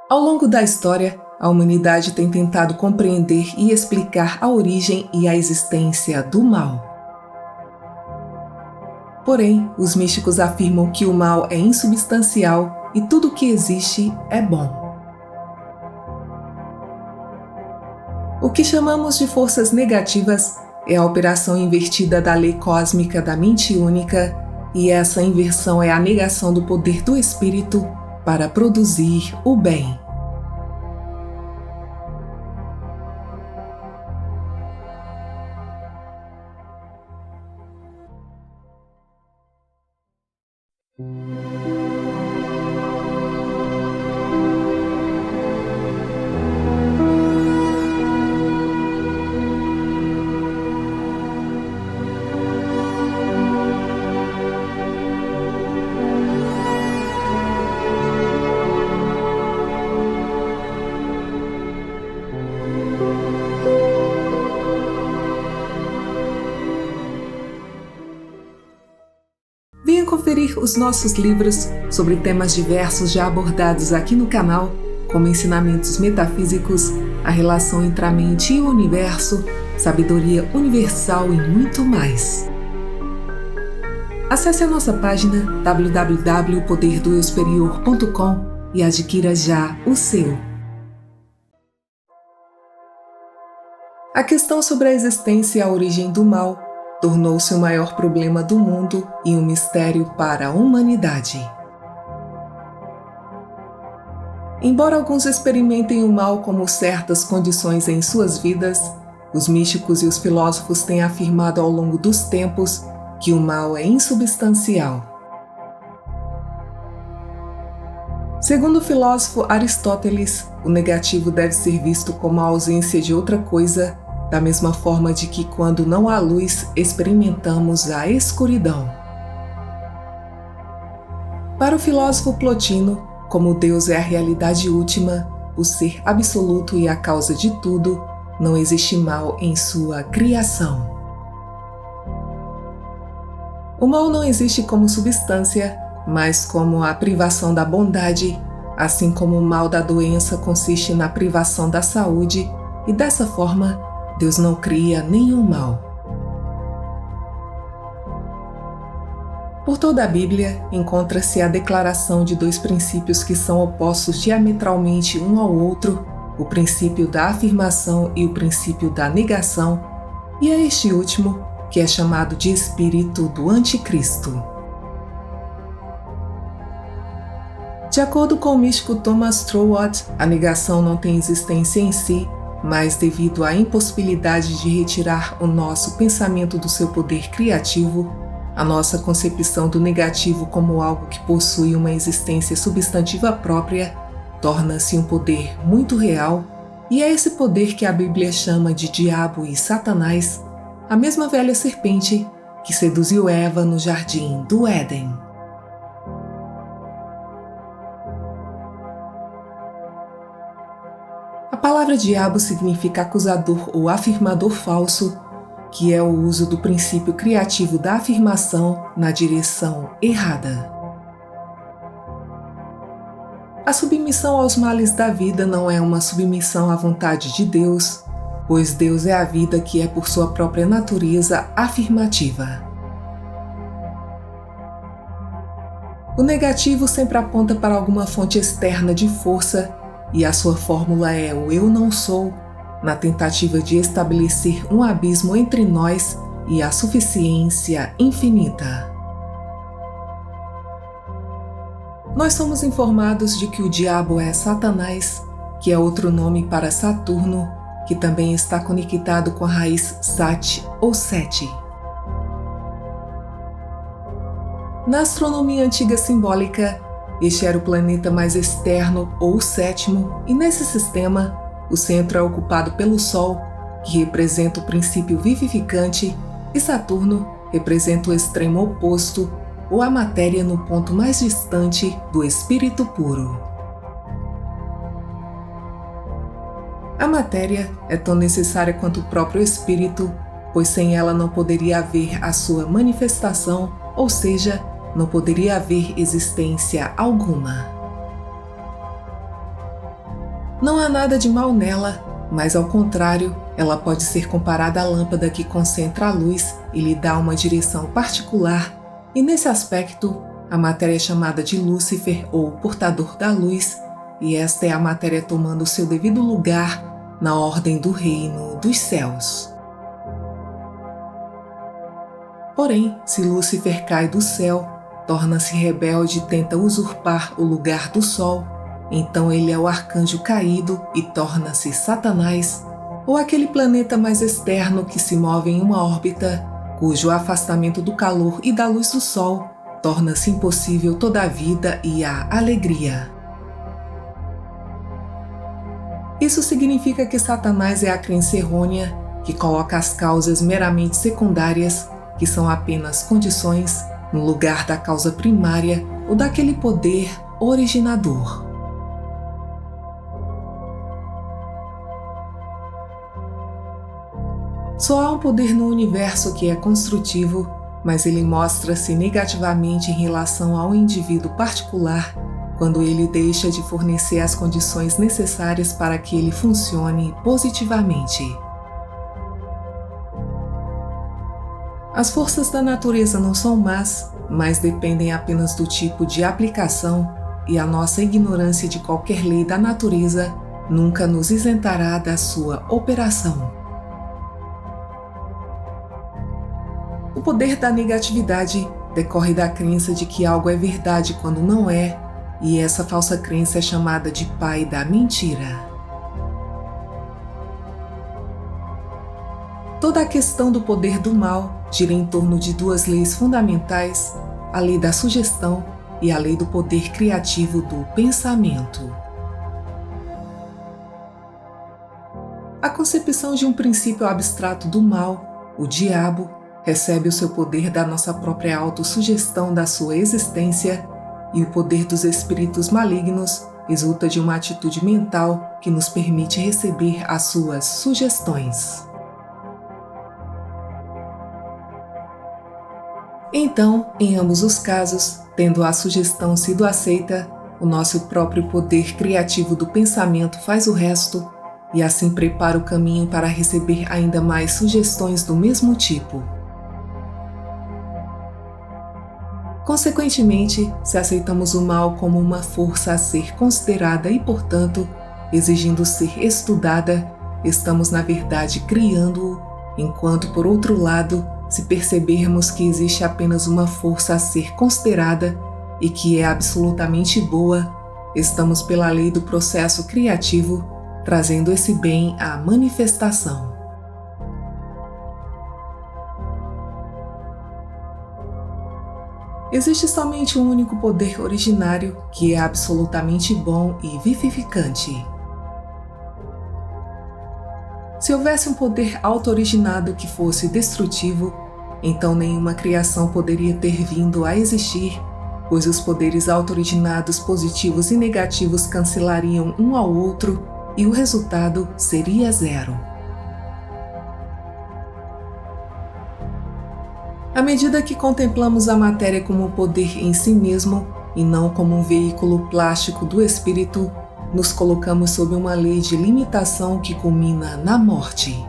Ao longo da história, a humanidade tem tentado compreender e explicar a origem e a existência do mal. Porém, os místicos afirmam que o mal é insubstancial e tudo o que existe é bom. O que chamamos de forças negativas é a operação invertida da lei cósmica da mente única, e essa inversão é a negação do poder do espírito para produzir o bem. Venha conferir os nossos livros sobre temas diversos já abordados aqui no canal, como ensinamentos metafísicos, a relação entre a mente e o universo, sabedoria universal e muito mais. Acesse a nossa página www.poderdoeusuperior.com e adquira já o seu. A questão sobre a existência e a origem do mal tornou-se o maior problema do mundo e um mistério para a humanidade. Embora alguns experimentem o mal como certas condições em suas vidas, os místicos e os filósofos têm afirmado ao longo dos tempos que o mal é insubstancial. Segundo o filósofo Aristóteles, o negativo deve ser visto como a ausência de outra coisa, da mesma forma de que quando não há luz, experimentamos a escuridão. Para o filósofo Plotino, como Deus é a realidade última, o ser absoluto e a causa de tudo, não existe mal em sua criação. O mal não existe como substância, mas como a privação da bondade, assim como o mal da doença consiste na privação da saúde, e dessa forma, Deus não cria nenhum mal. Por toda a Bíblia, encontra-se a declaração de dois princípios que são opostos diametralmente um ao outro, o princípio da afirmação e o princípio da negação, e é este último que é chamado de espírito do anticristo. De acordo com o místico Thomas Troward, a negação não tem existência em si, mas devido à impossibilidade de retirar o nosso pensamento do seu poder criativo, a nossa concepção do negativo como algo que possui uma existência substantiva própria torna-se um poder muito real, e é esse poder que a Bíblia chama de diabo e Satanás, a mesma velha serpente que seduziu Eva no jardim do Éden. A palavra diabo significa acusador ou afirmador falso, que é o uso do princípio criativo da afirmação na direção errada. A submissão aos males da vida não é uma submissão à vontade de Deus, pois Deus é a vida que é por sua própria natureza afirmativa. O negativo sempre aponta para alguma fonte externa de força, e a sua fórmula é o eu não sou, na tentativa de estabelecer um abismo entre nós e a suficiência infinita. Nós somos informados de que o diabo é Satanás, que é outro nome para Saturno, que também está conectado com a raiz Sat ou Sete. Na astronomia antiga simbólica, este era o planeta mais externo ou o sétimo, e nesse sistema, o centro é ocupado pelo Sol, que representa o princípio vivificante, e Saturno representa o extremo oposto, ou a matéria no ponto mais distante do espírito puro. A matéria é tão necessária quanto o próprio espírito, pois sem ela não poderia haver a sua manifestação, ou seja, não poderia haver existência alguma. Não há nada de mal nela, mas ao contrário, ela pode ser comparada à lâmpada que concentra a luz e lhe dá uma direção particular, e nesse aspecto, a matéria é chamada de Lúcifer ou portador da luz, e esta é a matéria tomando seu devido lugar na ordem do reino dos céus. Porém, se Lúcifer cai do céu, torna-se rebelde e tenta usurpar o lugar do Sol, então ele é o arcanjo caído e torna-se Satanás, ou aquele planeta mais externo que se move em uma órbita, cujo afastamento do calor e da luz do Sol torna-se impossível toda a vida e a alegria. Isso significa que Satanás é a crença errônea que coloca as causas meramente secundárias, que são apenas condições, no lugar da causa primária ou daquele poder originador. Só há um poder no universo que é construtivo, mas ele mostra-se negativamente em relação ao indivíduo particular quando ele deixa de fornecer as condições necessárias para que ele funcione positivamente. As forças da natureza não são más, mas dependem apenas do tipo de aplicação, e a nossa ignorância de qualquer lei da natureza nunca nos isentará da sua operação. O poder da negatividade decorre da crença de que algo é verdade quando não é, e essa falsa crença é chamada de pai da mentira. Toda a questão do poder do mal gira em torno de duas leis fundamentais, a lei da sugestão e a lei do poder criativo do pensamento. A concepção de um princípio abstrato do mal, o diabo, recebe o seu poder da nossa própria autossugestão da sua existência, e o poder dos espíritos malignos resulta de uma atitude mental que nos permite receber as suas sugestões. Então, em ambos os casos, tendo a sugestão sido aceita, o nosso próprio poder criativo do pensamento faz o resto e assim prepara o caminho para receber ainda mais sugestões do mesmo tipo. Consequentemente, se aceitamos o mal como uma força a ser considerada e, portanto, exigindo ser estudada, estamos na verdade criando-o, enquanto, por outro lado, se percebermos que existe apenas uma força a ser considerada e que é absolutamente boa, estamos pela lei do processo criativo, trazendo esse bem à manifestação. Existe somente um único poder originário que é absolutamente bom e vivificante. Se houvesse um poder auto-originado que fosse destrutivo, então nenhuma criação poderia ter vindo a existir, pois os poderes auto-originados positivos e negativos cancelariam um ao outro e o resultado seria zero. À medida que contemplamos a matéria como um poder em si mesmo e não como um veículo plástico do espírito, nos colocamos sob uma lei de limitação que culmina na morte.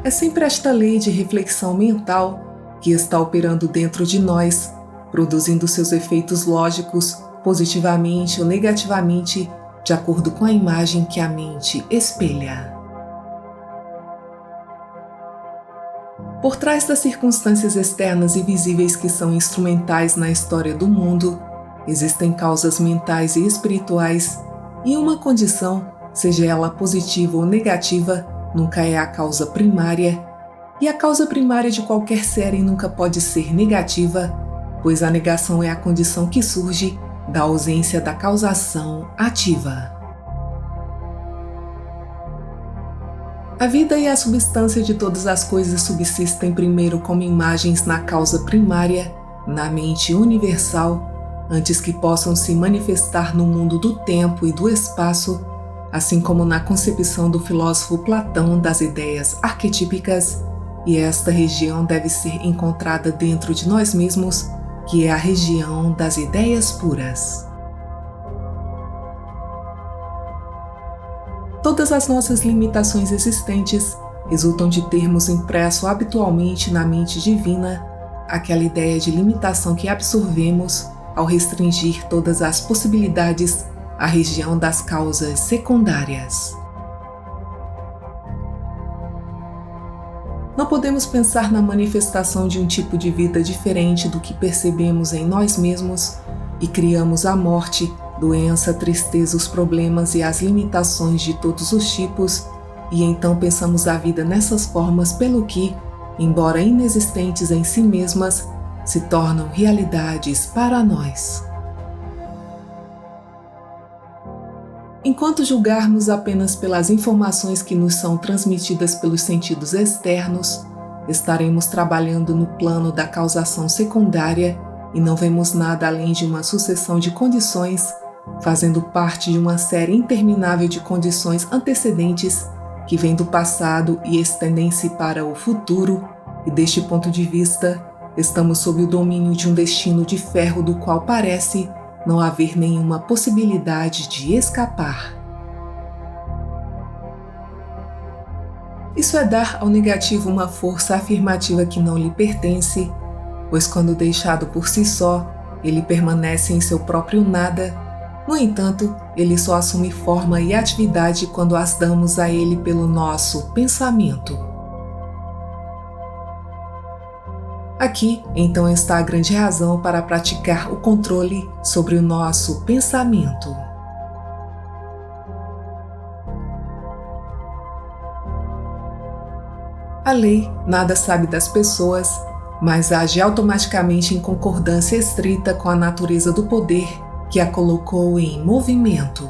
É sempre esta lei de reflexão mental que está operando dentro de nós, produzindo seus efeitos lógicos, positivamente ou negativamente, de acordo com a imagem que a mente espelha. Por trás das circunstâncias externas e visíveis que são instrumentais na história do mundo, existem causas mentais e espirituais, e uma condição, seja ela positiva ou negativa, nunca é a causa primária, e a causa primária de qualquer série nunca pode ser negativa, pois a negação é a condição que surge da ausência da causação ativa. A vida e a substância de todas as coisas subsistem primeiro como imagens na causa primária, na mente universal, antes que possam se manifestar no mundo do tempo e do espaço, assim como na concepção do filósofo Platão das ideias arquetípicas, e esta região deve ser encontrada dentro de nós mesmos, que é a região das ideias puras. Todas as nossas limitações existentes resultam de termos impresso habitualmente na mente divina aquela ideia de limitação que absorvemos ao restringir todas as possibilidades à região das causas secundárias. Não podemos pensar na manifestação de um tipo de vida diferente do que percebemos em nós mesmos e criamos a morte, doença, tristeza, os problemas e as limitações de todos os tipos, e então pensamos a vida nessas formas pelo que, embora inexistentes em si mesmas, se tornam realidades para nós. Enquanto julgarmos apenas pelas informações que nos são transmitidas pelos sentidos externos, estaremos trabalhando no plano da causação secundária e não vemos nada além de uma sucessão de condições, fazendo parte de uma série interminável de condições antecedentes que vêm do passado e estendem-se para o futuro, e deste ponto de vista, estamos sob o domínio de um destino de ferro do qual parece não haver nenhuma possibilidade de escapar. Isso é dar ao negativo uma força afirmativa que não lhe pertence, pois quando deixado por si só, ele permanece em seu próprio nada. No entanto, ele só assume forma e atividade quando as damos a ele pelo nosso pensamento. Aqui, então, está a grande razão para praticar o controle sobre o nosso pensamento. A lei nada sabe das pessoas, mas age automaticamente em concordância estrita com a natureza do poder que a colocou em movimento.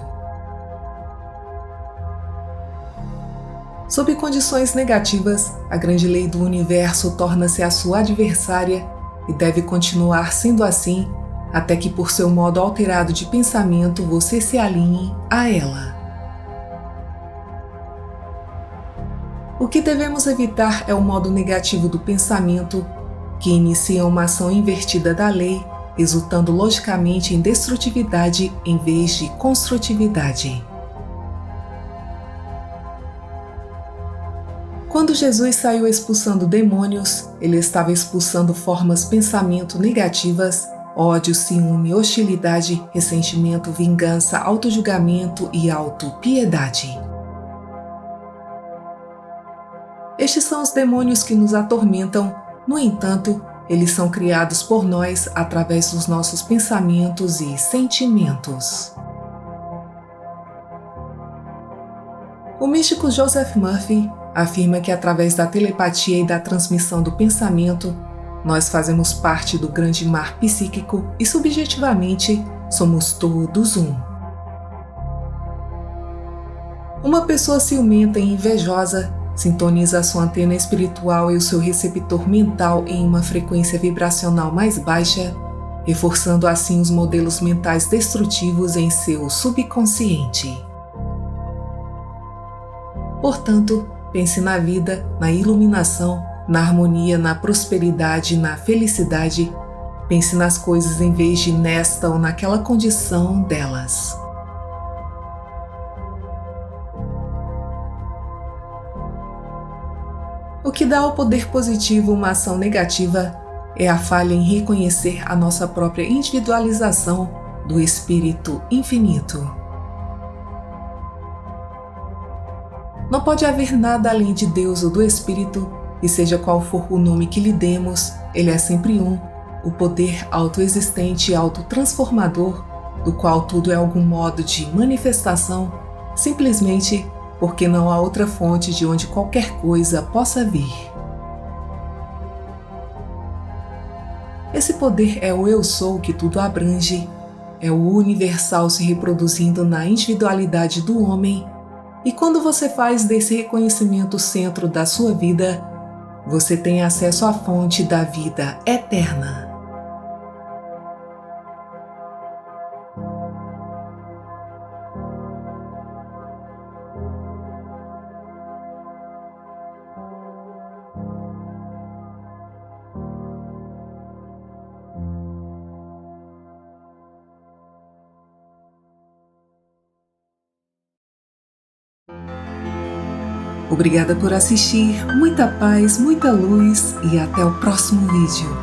Sob condições negativas, a grande lei do universo torna-se a sua adversária e deve continuar sendo assim até que, por seu modo alterado de pensamento, você se alinhe a ela. O que devemos evitar é o modo negativo do pensamento, que inicia uma ação invertida da lei, resultando logicamente em destrutividade em vez de construtividade. Quando Jesus saiu expulsando demônios, ele estava expulsando formas pensamento negativas, ódio, ciúme, hostilidade, ressentimento, vingança, autojulgamento e autopiedade. Estes são os demônios que nos atormentam. No entanto, eles são criados por nós através dos nossos pensamentos e sentimentos. O místico Joseph Murphy afirma que através da telepatia e da transmissão do pensamento, nós fazemos parte do grande mar psíquico e subjetivamente somos todos um. Uma pessoa ciumenta e invejosa sintoniza a sua antena espiritual e o seu receptor mental em uma frequência vibracional mais baixa, reforçando assim os modelos mentais destrutivos em seu subconsciente. Portanto, pense na vida, na iluminação, na harmonia, na prosperidade, na felicidade. Pense nas coisas em vez de nesta ou naquela condição delas. O que dá ao poder positivo uma ação negativa é a falha em reconhecer a nossa própria individualização do Espírito Infinito. Não pode haver nada além de Deus ou do Espírito, e seja qual for o nome que lhe demos, ele é sempre um, o poder autoexistente e autotransformador, do qual tudo é algum modo de manifestação, simplesmente porque não há outra fonte de onde qualquer coisa possa vir. Esse poder é o Eu Sou que tudo abrange, é o universal se reproduzindo na individualidade do homem. E quando você faz desse reconhecimento o centro da sua vida, você tem acesso à fonte da vida eterna. Obrigada por assistir, muita paz, muita luz e até o próximo vídeo.